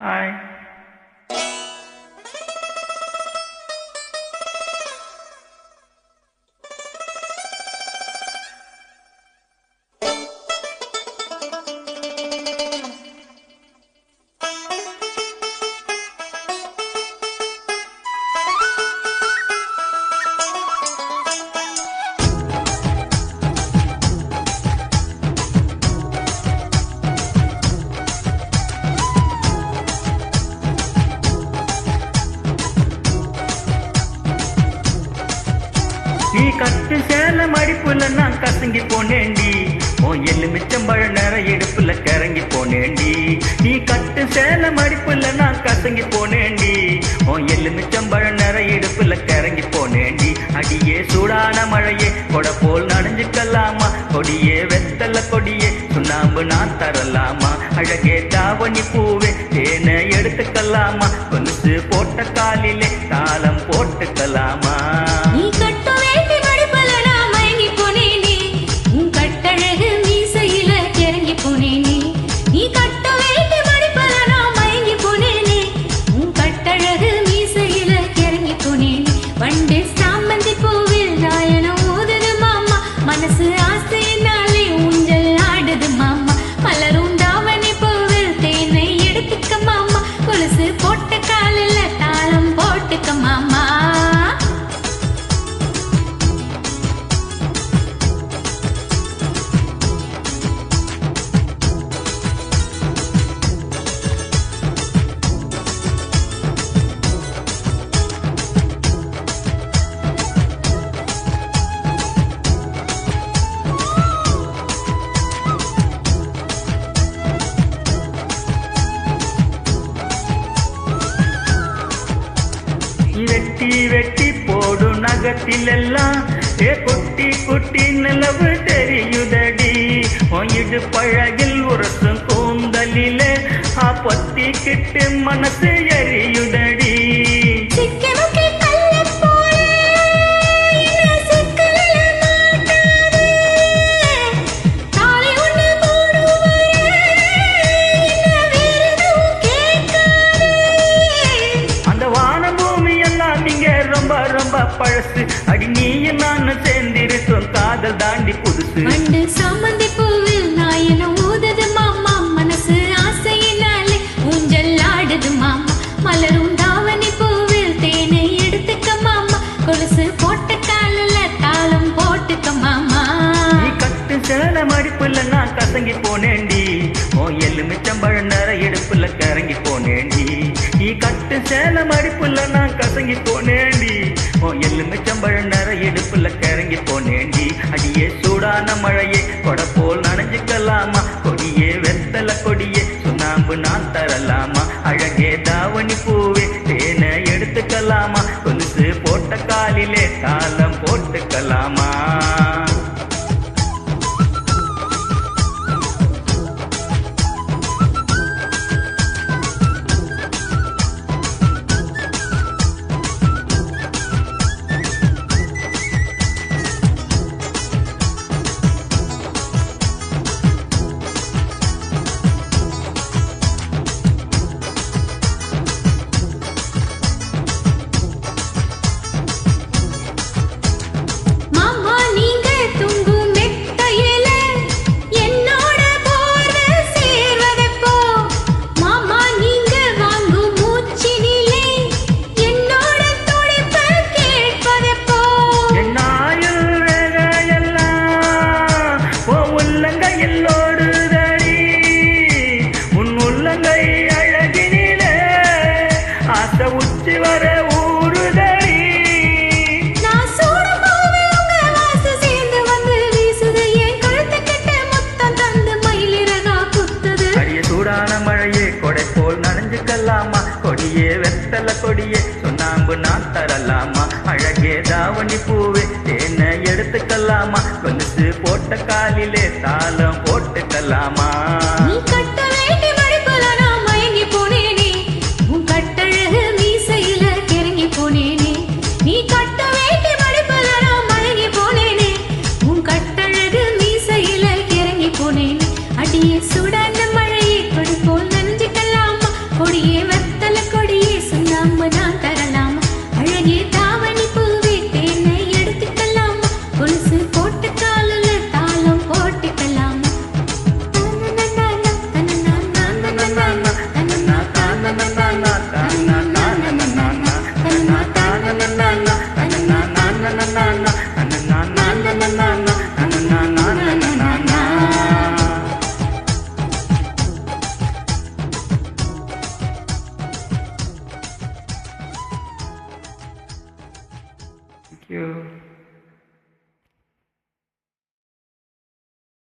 Hi. நீ கட்டு சேல மடிப்புல நான் கசங்கி போனேண்டி, உன் எலுமிச்சம்பழ நேர இடுப்புல கிறங்கி போனேண்டி. நீ கட்டு சேல மடிப்புல நான் கசங்கி போனேண்டி, உன் எலுமிச்சம்பழ நேர இடுப்புல கிறங்கி போனேண்டி. அடியே சூடான மழையே கொடை போல் நனைஞ்சுக்கலாமா, கொடியே வெத்தல கொடியே சுண்ணாம்பு நான் தரலாமா. அழகே தாவணி பூவே தேனை எடுத்துக்கலாமா, கொலுசு போட்ட காலிலே தாளம் போட்டுக்கலாமா. வெட்டி வெட்டி போடு நகத்திலெல்லாம் ஏ குட்டி குட்டி நிலவு தெரியுதடி. இடு பழகில் உரசும் கூந்தலிலே பொத்திக்கிட்டு மனசு எரியுதடி. ரொம்ப பழசு அடி நீயும் நானும் சேர்ந்திருக்கும் காதல் தாண்டி புதுசு. மண்டு சாமந்தி பூவில் நாயன ஊதது மாமா, மனசு ஆசையினாலே ஊஞ்சல் ஆடுது மாமா. மலரும் தாவணி பூவில் தேனை எடுத்துக்க மாமா, கொலுசு போட்ட காலில் தாளம் போட்டுக்க மாமா. நீ கட்டு சேல மடிப்புல நான் கசங்கி போனேண்டி, உன் எலுமிச்சம்பழ நேர இடுப்புல கிறங்கி போனேண்டி. நீ கட்டு சேல மடிப்புல நான் கசங்கி போனேண்டி, உன் எலுமிச்சம்பழ நேர இடுப்புல கிறங்கி போனேண்டி. அடியே சூடான மழையே கொடை போல் நனைஞ்சுக்கலாமா, கொடியே வெத்தல கொடியே சுண்ணாம்பு நான் தரலாமா. அழகே தாவணி பூவே தேனை எடுத்துக்கலாமா, கொலுசு போட்ட காலிலே தாளம் போட்டுக்கலாமா. கொடியே வெத்தல கொடியே சுண்ணாம்பு நான் தரலாமா. அழகே தாவணி பூவே தேனை எடுத்துக்கலாமா, கொலுசு போட்ட காலிலே தாளம் போட்டுக்கலாமா. அடியே சுடான மழையை கொடி போல் நனைஞ்சுக்கலாமா, கொடியே Thank you.